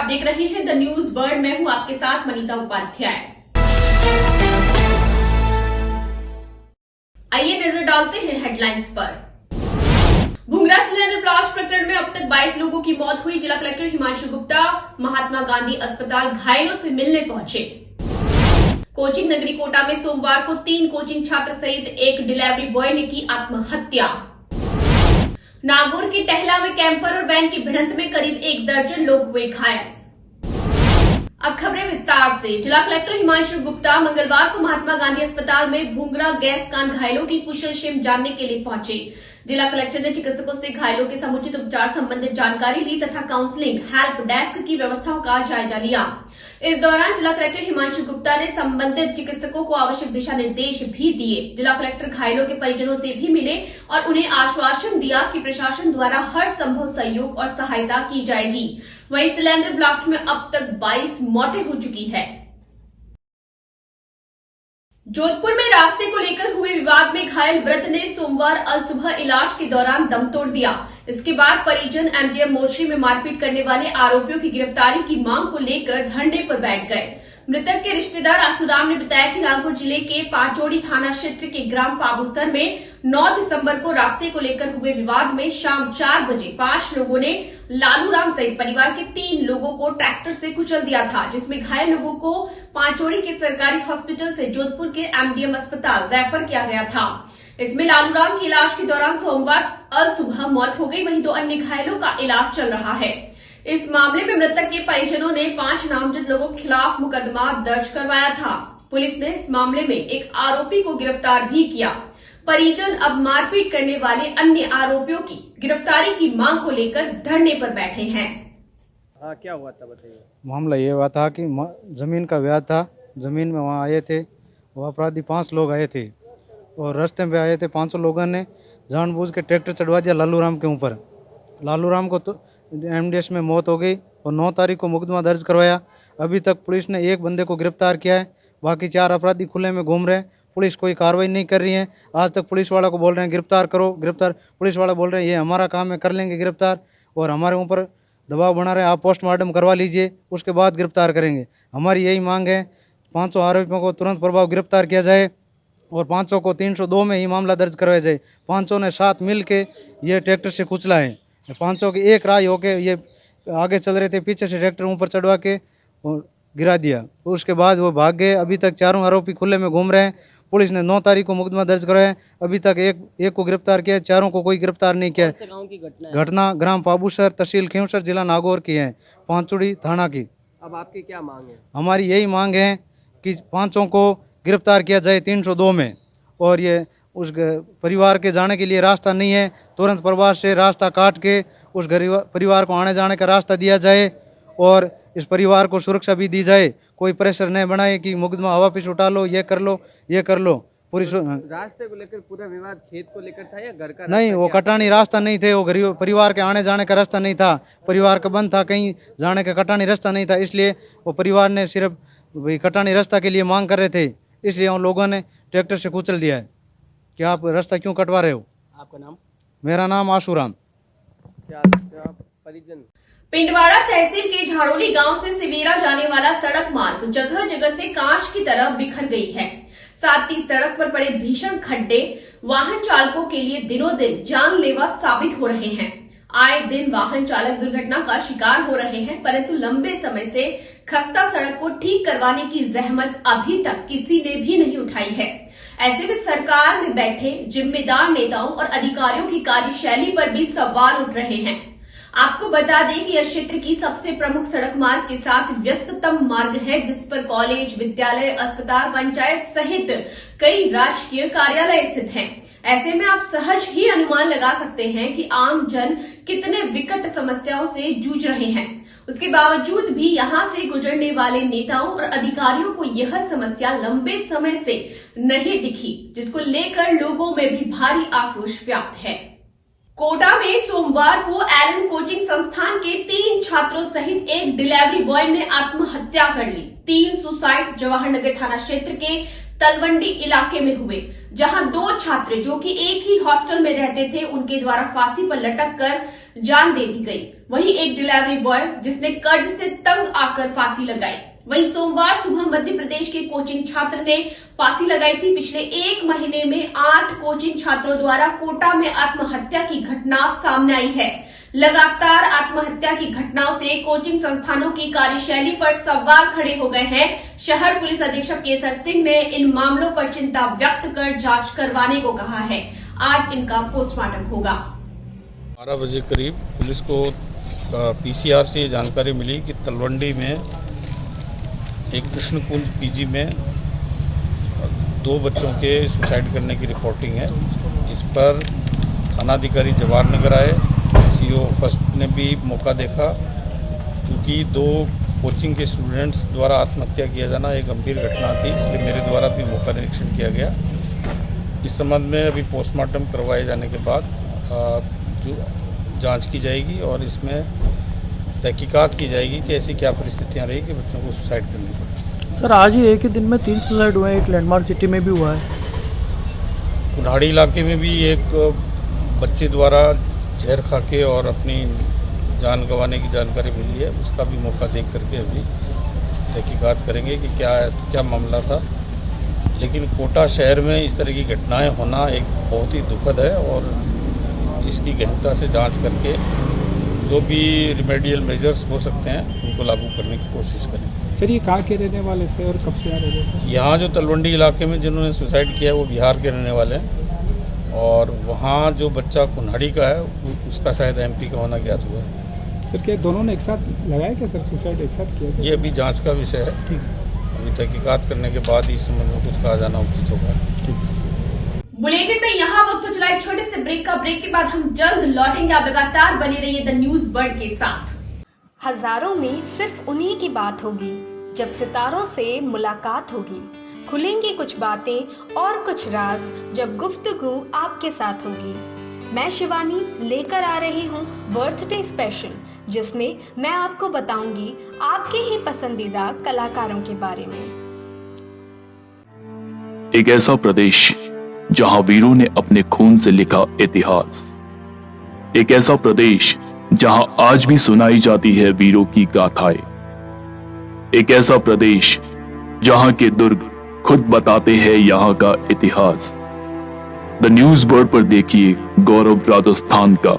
देख रहे हैं द न्यूज वर्ल्ड। मैं हूं आपके साथ मनीता उपाध्याय। आइए नजर डालते हैं हेडलाइंस पर। भूंगरा सिलेंडर ब्लास्ट प्रकरण में अब तक 22 लोगों की मौत हुई। जिला कलेक्टर हिमांशु गुप्ता महात्मा गांधी अस्पताल घायलों से मिलने पहुंचे। कोचिंग नगरी कोटा में सोमवार को 3 कोचिंग छात्र सहित एक डिलीवरी बॉय ने की आत्महत्या। नागौर की टहला में कैंपर और वैन की भिड़ंत में करीब 1 दर्जन लोग हुए घायल। अब खबरें विस्तार से। जिला कलेक्टर हिमांशु गुप्ता मंगलवार को महात्मा गांधी अस्पताल में भूंगरा गैस कांड घायलों की कुशलक्षेम जानने के लिए पहुंचे। जिला कलेक्टर ने चिकित्सकों से घायलों के समुचित उपचार संबंधित जानकारी ली तथा काउंसलिंग हेल्प डेस्क की व्यवस्थाओं का जायजा लिया। इस दौरान जिला कलेक्टर हिमांशु गुप्ता ने संबंधित चिकित्सकों को आवश्यक दिशा निर्देश भी दिए। जिला कलेक्टर घायलों के परिजनों से भी मिले और उन्हें आश्वासन दिया कि प्रशासन द्वारा हर संभव सहयोग और सहायता की जाएगी। वहीं सिलेंडर ब्लास्ट में अब तक 22 मौतें हो चुकी है। जोधपुर में रास्ते को लेकर हुए विवाद में घायल वृद्ध ने सोमवार अल सुबह इलाज के दौरान दम तोड़ दिया। इसके बाद परिजन एमडीएम मोर्चे में मारपीट करने वाले आरोपियों की गिरफ्तारी की मांग को लेकर धरने पर बैठ गए। मृतक के रिश्तेदार आसूराम ने बताया कि नागौर जिले के पांचोड़ी थाना क्षेत्र के ग्राम पाबूसर में 9 दिसंबर को रास्ते को लेकर हुए विवाद में शाम 4 बजे 5 लोगों ने लालूराम सहित परिवार के 3 लोगों को ट्रैक्टर से कुचल दिया था, जिसमें घायल लोगों को पांचोड़ी के सरकारी हॉस्पिटल से जोधपुर के एमडीएम अस्पताल रेफर किया गया था। इसमें लालूराम की इलाज के दौरान सोमवार अल सुबह मौत हो गई। वहीं 2 अन्य घायलों का इलाज चल रहा है। इस मामले में मृतक के परिजनों ने 5 नामजद लोगों के खिलाफ मुकदमा दर्ज करवाया था। पुलिस ने इस मामले में एक आरोपी को गिरफ्तार भी किया। परिजन अब मारपीट करने वाले अन्य आरोपियों की गिरफ्तारी की मांग को लेकर धरने पर बैठे हैं। हाँ, क्या हुआ था बताइए। मामला ये हुआ था कि जमीन का विवाद था। जमीन में वहाँ आए थे, वो अपराधी 5 लोग आए थे और रास्ते में आए थे। 5 लोगों ने जानबूझ के ट्रैक्टर चढ़वा दिया लालूराम के ऊपर। लालूराम को तो एमडीएस में मौत हो गई और 9 तारीख को मुकदमा दर्ज करवाया। अभी तक पुलिस ने 1 बंदे को गिरफ्तार किया है, बाकी 4 अपराधी खुले में घूम रहे हैं। पुलिस कोई कार्रवाई नहीं कर रही है। आज तक पुलिस वाला को बोल रहे हैं गिरफ्तार करो, गिरफ्तार। पुलिस वाला बोल रहे हैं ये हमारा काम है, कर लेंगे गिरफ्तार, और हमारे ऊपर दबाव बना रहे हैं, आप पोस्टमार्टम करवा लीजिए, उसके बाद गिरफ्तार करेंगे। हमारी यही मांग है 500 आरोपियों को तुरंत प्रभाव गिरफ्तार किया जाए और 500 को 302 में ही मामला दर्ज करवाया जाए। 500 ने साथ मिल के ये ट्रैक्टर से कुचला है। 500 की एक राय होके ये आगे चल रहे थे, पीछे से ट्रैक्टर ऊपर चढ़वा के गिरा दिया। उसके बाद वो भाग गए। अभी तक 4 आरोपी खुले में घूम रहे हैं। पुलिस ने 9 तारीख को मुकदमा दर्ज कराया। अभी तक एक को गिरफ्तार किया, 4 को कोई गिरफ्तार नहीं किया। गाँव की घटना ग्राम पाबूसर, तहसील खींवसर, जिला नागौर की है, पांचोड़ी थाना की। अब आपकी क्या मांग है? हमारी यही मांग है कि 500 को गिरफ्तार किया जाए 302 में, और ये उस परिवार के जाने के लिए रास्ता नहीं है, तुरंत परिवार से रास्ता काट के उस परिवार को आने जाने का रास्ता दिया जाए और इस परिवार को सुरक्षा भी दी जाए। कोई प्रेशर नहीं बनाए कि मुकदमा हवा पीछे उठा लो, ये कर लो, ये कर लो। पूरी रास्ते को लेकर पूरा विवाद खेत को लेकर था या घर का? नहीं, वो कटानी रास्ता नहीं थे, वो गरीब परिवार के आने जाने का रास्ता नहीं था। परिवार का बंद था, कहीं जाने का कटानी रास्ता नहीं था, इसलिए वो परिवार ने सिर्फ वही कटानी रास्ता के लिए मांग कर रहे थे। इसलिए उन लोगों ने ट्रैक्टर से कुचल दिया है कि आप रास्ता क्यों कटवा रहे हो। आपका नाम? मेरा नाम आसूराम। क्या परिजन? पिंडवाड़ा तहसील के झाड़ोली गांव से सिवेरा जाने वाला सड़क मार्ग जगह जगह से कांच की तरह बिखर गई है। साथ ही सड़क पर पड़े भीषण खड्डे वाहन चालकों के लिए दिनों दिन जानलेवा साबित हो रहे हैं। आए दिन वाहन चालक दुर्घटना का शिकार हो रहे हैं, परंतु लंबे समय से खस्ता सड़क को ठीक करवाने की जहमत अभी तक किसी ने भी नहीं उठाई है। ऐसे में सरकार में बैठे जिम्मेदार नेताओं और अधिकारियों की कार्यशैली पर भी सवाल उठ रहे हैं। आपको बता दें कि यह क्षेत्र की सबसे प्रमुख सड़क मार्ग के साथ व्यस्ततम मार्ग है, जिस पर कॉलेज, विद्यालय, अस्पताल, पंचायत सहित कई राजकीय कार्यालय स्थित हैं। ऐसे में आप सहज ही अनुमान लगा सकते हैं कि आम जन कितने विकट समस्याओं से जूझ रहे हैं। उसके बावजूद भी यहां से गुजरने वाले नेताओं और अधिकारियों को यह समस्या लंबे समय से नहीं दिखी, जिसको लेकर लोगों में भी भारी आक्रोश व्याप्त है। कोटा में सोमवार को एलन कोचिंग संस्थान के 3 छात्रों सहित एक डिलीवरी बॉय ने आत्महत्या कर ली। 3 सुसाइड जवाहर नगर थाना क्षेत्र के तलवंडी इलाके में हुए, जहां 2 छात्र जो कि एक ही हॉस्टल में रहते थे, उनके द्वारा फांसी पर लटक कर जान दे दी गई। वहीं एक डिलीवरी बॉय जिसने कर्ज से तंग आकर फांसी लगाई। वहीं सोमवार सुबह मध्य प्रदेश के कोचिंग छात्र ने फांसी लगाई थी। पिछले 1 महीने में 8 कोचिंग छात्रों द्वारा कोटा में आत्महत्या की घटना सामने आई है। लगातार आत्महत्या की घटनाओं से कोचिंग संस्थानों की कार्यशैली पर सवाल खड़े हो गए हैं। शहर पुलिस अधीक्षक केसर सिंह ने इन मामलों पर चिंता व्यक्त कर जांच करवाने को कहा है। आज इनका पोस्टमार्टम होगा। 12 बजे करीब पुलिस को पीसीआर से जानकारी मिली कि तलवंडी में एक कृष्णकुंज पीजी में 2 बच्चों के सुसाइड करने की रिपोर्टिंग है। इस पर थानाधिकारी जवाहरनगर आए, सीओ फर्स्ट ने भी मौका देखा, क्योंकि 2 कोचिंग के स्टूडेंट्स द्वारा आत्महत्या किया जाना एक गंभीर घटना थी, इसलिए मेरे द्वारा भी मौका निरीक्षण किया गया। इस संबंध में अभी पोस्टमार्टम करवाए जाने के बाद जो जांच की जाएगी और इसमें तहकीकात की जाएगी कि ऐसी क्या परिस्थितियां रही कि बच्चों को सुसाइड करनी पड़ी। सर, आज ही एक ही दिन में 3 सुसाइड हुए हैं। एक लैंडमार्क सिटी में भी हुआ है। कुल्हाड़ी इलाके में भी एक बच्चे द्वारा जहर खा के और अपनी जान गंवाने की जानकारी मिली है। उसका भी मौका देख करके अभी तहकीकात करेंगे कि क्या मामला था। लेकिन कोटा शहर में इस तरह की घटनाएं होना एक बहुत ही दुखद है और इसकी गहनता से जांच करके जो भी रिमेडियल मेजर्स हो सकते हैं उनको लागू करने की कोशिश करें। सर, ये कहाँ के रहने वाले थे और कब से आ रहे थे? यहाँ जो तलवंडी इलाके में जिन्होंने सुसाइड किया है वो बिहार के रहने वाले हैं और वहाँ जो बच्चा कुल्हाड़ी का है उसका शायद एमपी का होना ज्ञात हुआ है। सर, क्या दोनों ने एक साथ लगाया क्या सर? सुसाइड एक साथ किया? ये अभी जाँच का विषय है। अभी तहकीकात करने के बाद इस संबंध में कुछ कहा जाना उचित होगा। बुलेटिन में यहाँ वक्त तो चला एक छोटे से ब्रेक का। ब्रेक के बाद हम जल्द लौटेंगे। आप लगातार बने रहिए द न्यूज बर्ड के साथ। हजारों में सिर्फ उन्हीं की बात होगी जब सितारों से मुलाकात होगी। खुलेंगी कुछ बातें और कुछ राज जब गुफ्तगू आपके साथ होगी। मैं शिवानी लेकर आ रही हूँ बर्थडे स्पेशल, जिसमें मैं आपको बताऊंगी आपके ही पसंदीदा कलाकारों के बारे में। एक ऐसा प्रदेश जहां वीरों ने अपने खून से लिखा इतिहास। एक ऐसा प्रदेश जहां आज भी सुनाई जाती है वीरों की गाथाएं। एक ऐसा प्रदेश जहां के दुर्ग खुद बताते हैं यहां का इतिहास। द न्यूज बर्ड पर देखिए गौरव राजस्थान का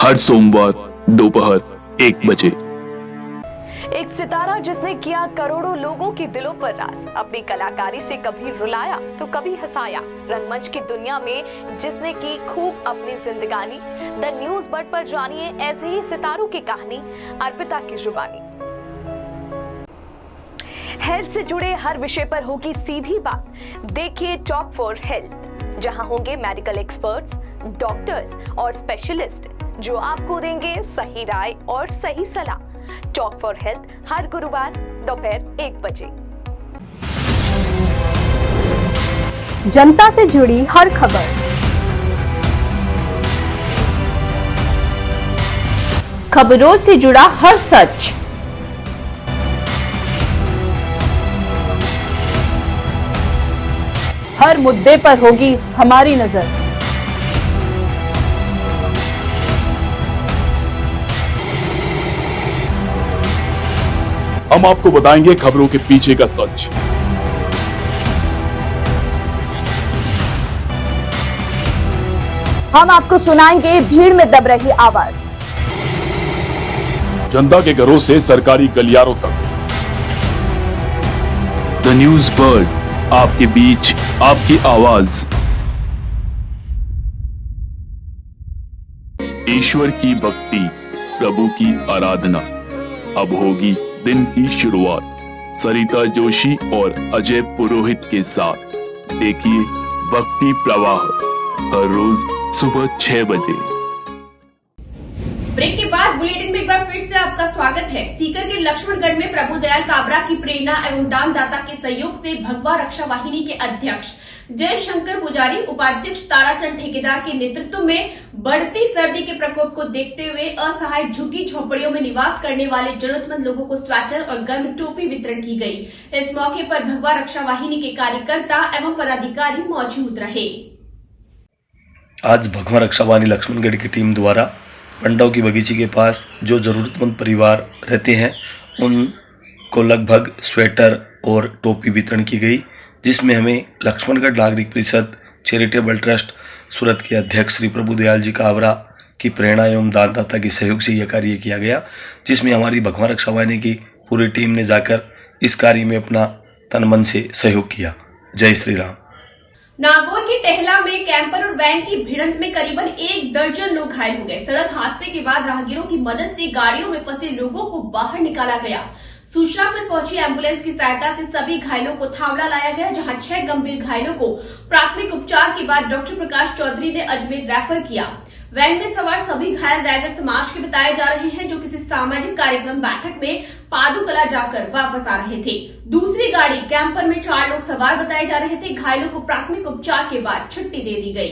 हर सोमवार दोपहर 1 बजे। एक सितारा जिसने किया करोड़ों लोगों के दिलों पर राज, अपनी कलाकारी से कभी रुलाया तो कभी हंसाया। रंगमंच की दुनिया में जिसने की खूब अपनी जिंदगानी। द न्यूज बर्ड पर जानिए ऐसे ही सितारों की कहानी अर्पिता की जुबानी। हेल्थ से जुड़े हर विषय पर होगी सीधी बात। देखिए टॉक फॉर हेल्थ, जहां होंगे मेडिकल एक्सपर्ट्स, डॉक्टर्स और स्पेशलिस्ट जो आपको देंगे सही राय और सही सलाह। टॉक फॉर हेल्थ हर गुरुवार दोपहर 1 बजे। जनता से जुड़ी हर खबर, खबरों से जुड़ा हर सच, हर मुद्दे पर होगी हमारी नजर। हम आपको बताएंगे खबरों के पीछे का सच। हम आपको सुनाएंगे भीड़ में दब रही आवाज। जनता के घरों से सरकारी गलियारों तक। द न्यूज बर्ड, आपके बीच, आपकी आवाज। ईश्वर की भक्ति, प्रभु की आराधना। अब होगी दिन की शुरुआत सरिता जोशी और अजय पुरोहित के साथ। देखिए भक्ति प्रवाह हर रोज सुबह 6 बजे। ब्रेक के बाद बुलेटिन में एक बार फिर से आपका स्वागत है। सीकर के लक्ष्मणगढ़ में प्रभु दयाल काबरा की प्रेरणा एवं दानदाता के सहयोग से भगवा रक्षा वाहिनी के अध्यक्ष जय शंकर पुजारी, उपाध्यक्ष ताराचंद ठेकेदार के नेतृत्व में बढ़ती सर्दी के प्रकोप को देखते हुए असहाय झुग्गी झोपड़ियों में निवास करने वाले जरूरतमंद लोगों को स्वेटर और गर्म टोपी वितरण की गई। इस मौके पर भगवा रक्षा वाहिनी के कार्यकर्ता एवं पदाधिकारी मौजूद रहे। आज भगवा रक्षा वाहिनी लक्ष्मणगढ़ की टीम द्वारा पंडाव की बगीचे के पास जो ज़रूरतमंद परिवार रहते हैं उनको लगभग स्वेटर और टोपी वितरण की गई, जिसमें हमें लक्ष्मणगढ़ नागरिक परिषद चैरिटेबल ट्रस्ट सूरत के अध्यक्ष श्री प्रभुदयाल जी कावरा की प्रेरणा एवं दानदाता के सहयोग से यह कार्य किया गया, जिसमें हमारी भगवा रक्षा वाहिनी की पूरी टीम ने जाकर इस कार्य में अपना तन मन से सहयोग किया। जय श्री राम। नागौर के टहला में कैंपर और वैन की भिड़ंत में करीबन 1 दर्जन लोग घायल हो गए। सड़क हादसे के बाद राहगीरों की मदद से गाड़ियों में फंसे लोगों को बाहर निकाला गया। सूचना पर पहुंची एम्बुलेंस की सहायता से सभी घायलों को थावड़ा लाया गया, जहां 6 गंभीर घायलों को प्राथमिक उपचार के बाद डॉक्टर प्रकाश चौधरी ने अजमेर रेफर किया। वैन में सवार सभी घायल रायगढ़ समाज के बताए जा रहे हैं, जो किसी सामाजिक कार्यक्रम बैठक में पादुकला जाकर वापस आ रहे थे। दूसरी गाड़ी कैंपर में 4 लोग सवार बताए जा रहे थे। घायलों को प्राथमिक उपचार के बाद छुट्टी दे दी गई।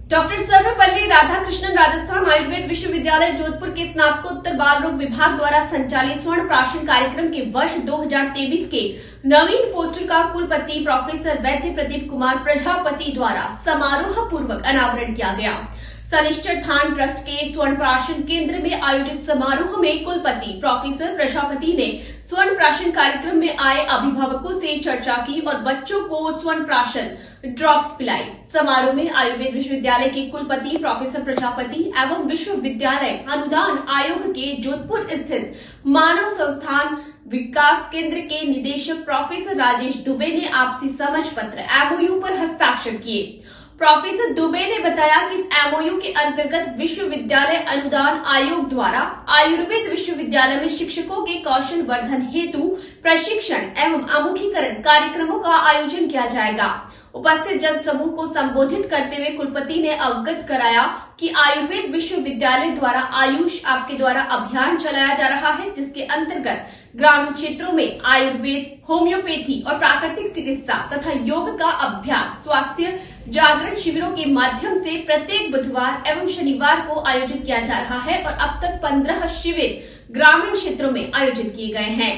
डॉक्टर सर्वपल्ली राधाकृष्णन राजस्थान आयुर्वेद विश्वविद्यालय जोधपुर के स्नातकोत्तर बाल रोग विभाग द्वारा संचालित स्वर्ण प्राशन कार्यक्रम के वर्ष 2023 के नवीन पोस्टर का कुलपति प्रोफेसर वैद्य प्रदीप कुमार प्रजापति द्वारा समारोह पूर्वक अनावरण किया गया। शनिश्चर थान ट्रस्ट के स्वर्ण प्राशन केंद्र में आयोजित समारोह में कुलपति प्रोफेसर प्रजापति ने स्वर्ण प्राशन कार्यक्रम में आए अभिभावकों से चर्चा की और बच्चों को स्वर्ण प्राशन ड्रॉप्स पिलाई। समारोह में आयुर्वेद विश्वविद्यालय के कुलपति प्रोफेसर प्रजापति एवं विश्वविद्यालय अनुदान आयोग के जोधपुर स्थित मानव संस्थान विकास केंद्र के निदेशक प्रोफेसर राजेश दुबे ने आपसी समझ पत्र MOU पर हस्ताक्षर किए। प्रोफेसर दुबे ने बताया कि इस MOU के अंतर्गत विश्वविद्यालय अनुदान आयोग द्वारा आयुर्वेद विश्वविद्यालय में शिक्षकों के कौशल वर्धन हेतु प्रशिक्षण एवं अमुखीकरण कार्यक्रमों का आयोजन किया जाएगा। उपस्थित जन समूह को संबोधित करते हुए कुलपति ने अवगत कराया कि आयुर्वेद विश्वविद्यालय द्वारा आयुष आपके द्वारा अभियान चलाया जा रहा है, जिसके अंतर्गत ग्रामीण क्षेत्रों में आयुर्वेद, होम्योपैथी और प्राकृतिक चिकित्सा तथा योग का अभ्यास स्वास्थ्य जागरण शिविरों के माध्यम से प्रत्येक बुधवार एवं शनिवार को आयोजित किया जा रहा है और अब तक 15 शिविर ग्रामीण क्षेत्रों में आयोजित किए गए हैं।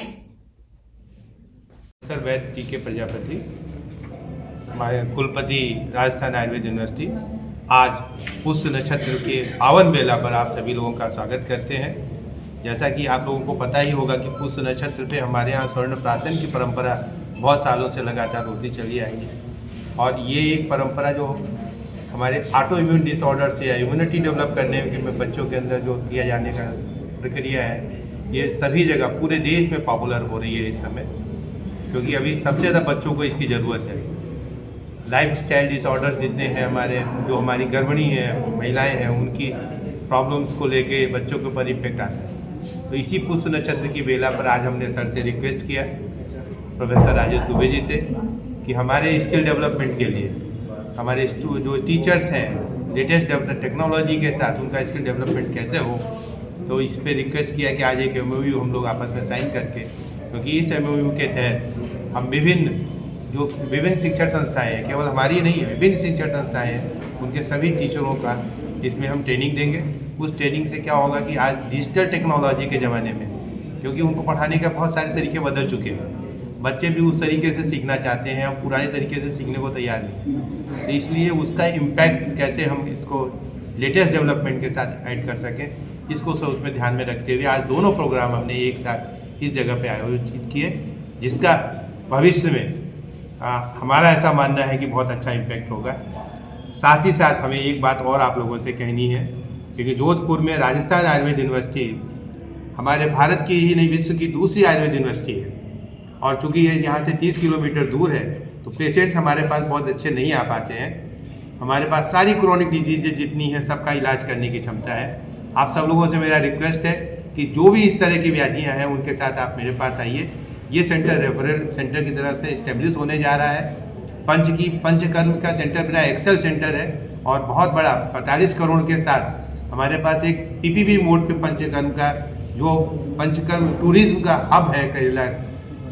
सर वैद्य टीके प्रजापति, कुलपति राजस्थान आयुर्वेद यूनिवर्सिटी, आज पुष्य नक्षत्र के पावन बेला पर आप सभी लोगों का स्वागत करते हैं। जैसा कि आप लोगों को पता ही होगा कि पुष्य नक्षत्र पे हमारे यहाँ स्वर्ण प्राशन की परंपरा बहुत सालों से लगातार होती चली आई है और ये एक परंपरा जो हमारे ऑटो इम्यून डिसऑर्डर्स या इम्यूनिटी डेवलप करने में बच्चों के अंदर जो किया जाने का प्रक्रिया है, ये सभी जगह पूरे देश में पॉपुलर हो रही है इस समय, क्योंकि अभी सबसे ज़्यादा बच्चों को इसकी ज़रूरत है। लाइफस्टाइल डिसऑर्डर्स जितने हैं हमारे, जो हमारी गर्भिणी हैं, महिलाएं हैं, उनकी प्रॉब्लम्स को लेके बच्चों के ऊपर इम्पेक्ट आता है। तो इसी पुष्य नक्षत्र की बेला पर आज हमने सर से रिक्वेस्ट किया प्रोफेसर राजेश दुबे जी से कि हमारे स्किल डेवलपमेंट के लिए हमारे जो टीचर्स हैं लेटेस्ट टेक्नोलॉजी के साथ उनका स्किल डेवलपमेंट कैसे हो, तो इस पर रिक्वेस्ट किया कि आज एक MOU हम लोग आपस में साइन करके, क्योंकि इस MOU के तहत हम विभिन्न शिक्षण संस्थाएं हैं, केवल हमारी नहीं है, विभिन्न शिक्षण संस्थाएं हैं, उनके सभी टीचरों का इसमें हम ट्रेनिंग देंगे। उस ट्रेनिंग से क्या होगा कि आज डिजिटल टेक्नोलॉजी के ज़माने में, क्योंकि उनको पढ़ाने के बहुत सारे तरीके बदल चुके हैं, बच्चे भी उस तरीके से सीखना चाहते हैं और पुराने तरीके से सीखने को तैयार नहीं, तो इसलिए उसका इम्पैक्ट कैसे हम इसको लेटेस्ट डेवलपमेंट के साथ ऐड कर सकें, इसको सोच में ध्यान में रखते हुए आज दोनों प्रोग्राम हमने एक साथ इस जगह पे आयोजित किए, जिसका भविष्य में हमारा ऐसा मानना है कि बहुत अच्छा इम्पैक्ट होगा। साथ ही साथ हमें एक बात और आप लोगों से कहनी है, क्योंकि जोधपुर में राजस्थान आयुर्वेद यूनिवर्सिटी हमारे भारत की ही नहीं विश्व की दूसरी आयुर्वेद यूनिवर्सिटी है, और चूँकि ये यहाँ से 30 किलोमीटर दूर है, तो पेशेंट्स हमारे पास बहुत अच्छे नहीं आ पाते हैं। हमारे पास सारी क्रोनिक डिजीजेज जितनी हैं सबका इलाज करने की क्षमता है। आप सब लोगों से मेरा रिक्वेस्ट है कि जो भी इस तरह की व्याधियाँ हैं उनके साथ आप मेरे पास आइए। ये सेंटर रेफरल सेंटर की तरफ से इस्टेब्लिश होने जा रहा है। पंचकर्म का सेंटर मेरा एक्सेल सेंटर है और बहुत बड़ा 45 करोड़ के साथ हमारे पास एक PPP मोड पे पंचकर्म का, जो पंचकर्म टूरिज्म का हब है केरला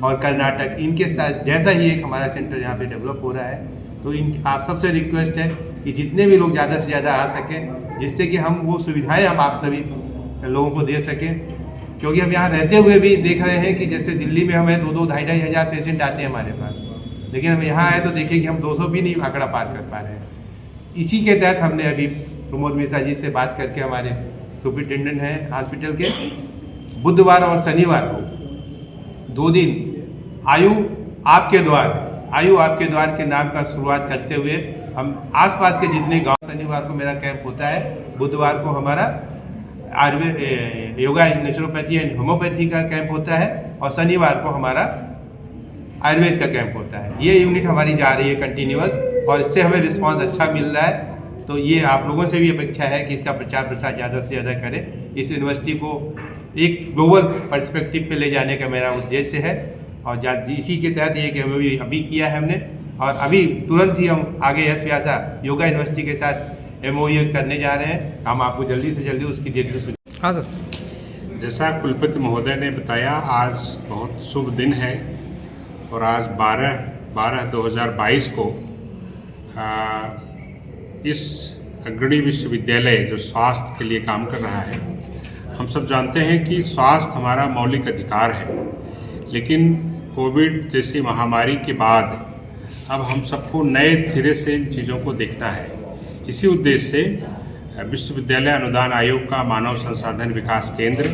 और कर्नाटक, इनके साथ जैसा ही एक हमारा सेंटर यहाँ पे डेवलप हो रहा है। तो आप सबसे रिक्वेस्ट है कि जितने भी लोग ज़्यादा से ज़्यादा आ सकें, जिससे कि हम वो सुविधाएं हम आप सभी लोगों को दे सकें, क्योंकि हम यहाँ रहते हुए भी देख रहे हैं कि जैसे दिल्ली में हमें 2-2, 2,500 हज़ार पेशेंट आते हैं हमारे पास, लेकिन हम यहाँ आए तो देखिए कि हम 200 भी नहीं आंकड़ा पार कर पा रहे हैं। इसी के तहत हमने अभी प्रमोद मिश्रा जी से बात करके हमारे सुपरिटेंडेंट हैं हॉस्पिटल के, बुधवार और शनिवार को 2 दिन आयु आपके द्वार के नाम का शुरुआत करते हुए हम आसपास के जितने गांव, शनिवार को मेरा कैंप होता है, बुधवार को हमारा Ayurveda, yoga, naturopathy and homeopathy का कैंप होता है और शनिवार को हमारा आयुर्वेद का कैंप होता है। ये यूनिट हमारी जा रही है कंटिन्यूअस और इससे हमें रिस्पांस अच्छा मिल रहा है। तो ये आप लोगों से भी अपेक्षा है कि इसका प्रचार प्रसार ज़्यादा से ज़्यादा करें। इस यूनिवर्सिटी को एक ग्लोबल पर्सपेक्टिव पे ले जाने का मेरा उद्देश्य है और इसी के तहत एक MOU अभी किया है हमने और अभी तुरंत ही हम आगे यश व्यासा योगा यूनिवर्सिटी के साथ MOU करने जा रहे हैं। हम आपको जल्दी से जल्दी उसकी डेट सूची। हाँ सर। जैसा कुलपति महोदय ने बताया, आज बहुत शुभ दिन है और आज 12/12/2022 को इस अग्रणी विश्वविद्यालय जो स्वास्थ्य के लिए काम कर रहा है, हम सब जानते हैं कि स्वास्थ्य हमारा मौलिक अधिकार है, लेकिन कोविड जैसी महामारी के बाद अब हम सबको नए सिरे से इन चीज़ों को देखना है। इसी उद्देश्य से विश्वविद्यालय अनुदान आयोग का मानव संसाधन विकास केंद्र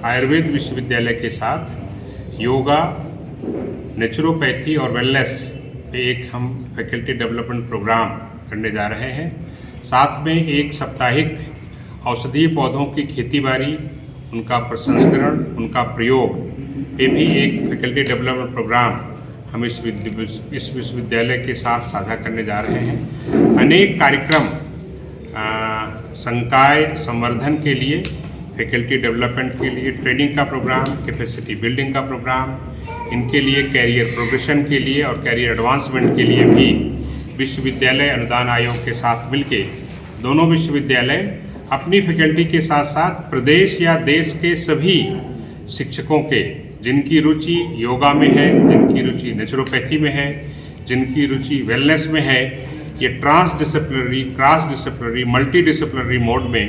आयुर्वेद विश्वविद्यालय के साथ योगा, नेचुरोपैथी और वेलनेस पे एक हम फैकल्टी डेवलपमेंट प्रोग्राम करने जा रहे हैं। साथ में एक साप्ताहिक औषधीय पौधों की खेतीबाड़ी, उनका प्रसंस्करण, उनका प्रयोग पे भी एक फैकल्टी डेवलपमेंट प्रोग्राम हम इस विश्वविद्यालय के साथ साझा करने जा रहे हैं। अनेक कार्यक्रम संकाय संवर्धन के लिए, फैकल्टी डेवलपमेंट के लिए ट्रेनिंग का प्रोग्राम, कैपेसिटी बिल्डिंग का प्रोग्राम, इनके लिए कैरियर प्रोग्रेशन के लिए और कैरियर एडवांसमेंट के लिए भी विश्वविद्यालय अनुदान आयोग के साथ मिलके दोनों विश्वविद्यालय अपनी फैकल्टी के साथ साथ प्रदेश या देश के सभी शिक्षकों के, जिनकी रुचि योगा में है, जिनकी रुचि नेचुरोपैथी में है, जिनकी रुचि वेलनेस में है, ये trans disciplinary, cross disciplinary, multi disciplinary mode में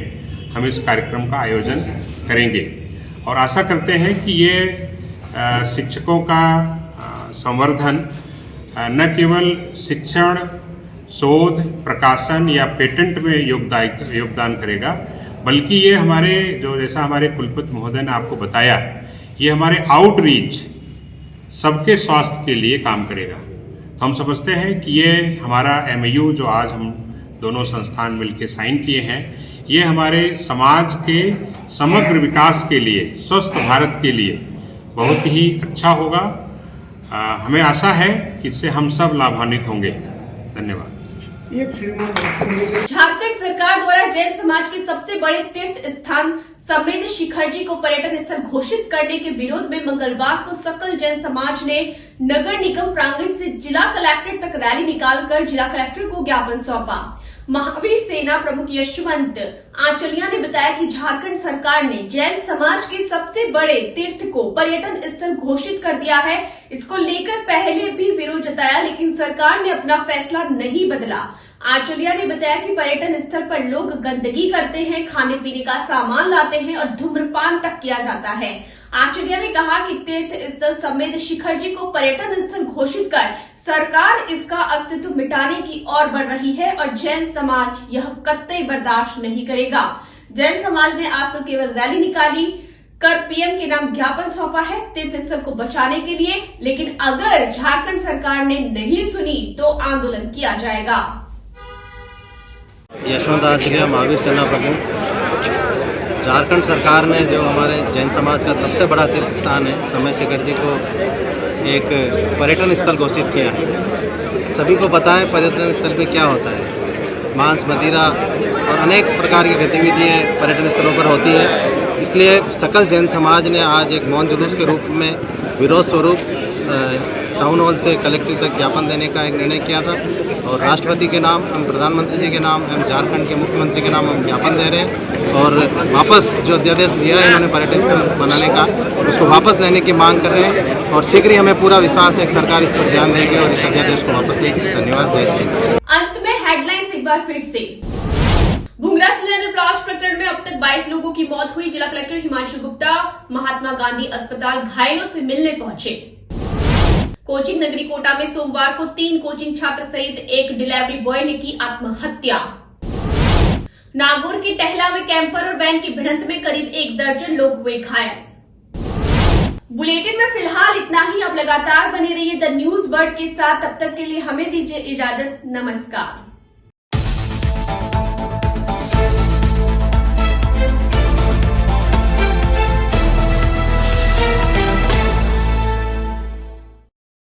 हम इस कार्यक्रम का आयोजन करेंगे और आशा करते हैं कि ये शिक्षकों का संवर्धन न केवल शिक्षण, शोध, प्रकाशन या पेटेंट में योगदान करेगा, बल्कि ये हमारे जैसा हमारे कुलपति महोदय ने आपको बताया, ये हमारे आउटरीच सबके स्वास्थ्य के लिए काम करेगा। तो हम समझते हैं कि ये हमारा MOU जो आज हम दोनों संस्थान मिलकर साइन किए हैं, ये हमारे समाज के समग्र विकास के लिए, स्वस्थ भारत के लिए बहुत ही अच्छा होगा। हमें आशा है कि इससे हम सब लाभान्वित होंगे। धन्यवाद। झारखंड सरकार द्वारा जैन समाज के सबसे बड़े तीर्थ स्थान समेत शिखरजी को पर्यटन स्थल घोषित करने के विरोध में मंगलवार को सकल जैन समाज ने नगर निगम प्रांगण से जिला कलेक्ट्रेट तक रैली निकालकर जिला कलेक्टर को ज्ञापन सौंपा। महावीर सेना प्रमुख यशवंत आंचलिया ने बताया कि झारखंड सरकार ने जैन समाज के सबसे बड़े तीर्थ को पर्यटन स्थल घोषित कर दिया है। इसको लेकर पहले भी विरोध जताया, लेकिन सरकार ने अपना फैसला नहीं बदला। आंचलिया ने बताया कि पर्यटन स्थल पर लोग गंदगी करते हैं, खाने पीने का सामान लाते हैं और धूम्रपान तक किया जाता है। आंचलिया ने कहा कि तीर्थ स्थल समेत शिखरजी को पर्यटन स्थल घोषित कर सरकार इसका अस्तित्व मिटाने की ओर बढ़ रही है और जैन समाज यह कतई बर्दाश्त नहीं करेगा। जैन समाज ने आज तो केवल रैली निकाली कर PM के नाम ज्ञापन सौंपा है तीर्थ स्थल को बचाने के लिए, लेकिन अगर झारखंड सरकार ने नहीं सुनी तो आंदोलन किया जाएगा। यशवंत आंचलिया, महावीर सेना प्रमुख। झारखंड सरकार ने जो हमारे जैन समाज का सबसे बड़ा तीर्थ स्थान है समय शिखरजी को एक पर्यटन स्थल घोषित किया है। सभी को पता है पर्यटन स्थल पे क्या होता है, मांस, मदिरा और अनेक प्रकार की गतिविधियाँ पर्यटन स्थलों पर होती है। इसलिए सकल जैन समाज ने आज एक मौन जुलूस के रूप में विरोध स्वरूप टाउन हॉल से कलेक्टर तक ज्ञापन देने का एक निर्णय किया था और राष्ट्रपति के नाम, हम प्रधानमंत्री जी के नाम, हम झारखंड के मुख्यमंत्री के नाम हम ज्ञापन दे रहे हैं और वापस जो अध्यादेश दिया है इन्होंने पर्यटन स्थल बनाने का, उसको वापस लेने की मांग कर रहे हैं और शीघ्र ही हमें पूरा विश्वास है कि सरकार इस पर ध्यान देगी और इस अध्यादेश को वापस लेगी। धन्यवाद। जय हिंद। अंत में हेडलाइंस एक बार फिर से। भुंगरा सिलेंडर ब्लास्ट प्रकरण में अब तक 22 लोगों की मौत हुई। जिला कलेक्टर हिमांशु गुप्ता महात्मा गांधी अस्पताल घायलों से मिलने पहुंचे। कोचिंग नगरी कोटा में सोमवार को 3 कोचिंग छात्र सहित एक डिलीवरी बॉय ने की आत्महत्या। नागौर के टहला में कैंपर और वैन की भिड़ंत में करीब 1 दर्जन लोग हुए घायल। बुलेटिन में फिलहाल इतना ही। अब लगातार बने रहिए द न्यूज वर्ल्ड के साथ। तब तक के लिए हमें दीजिए इजाजत। नमस्कार।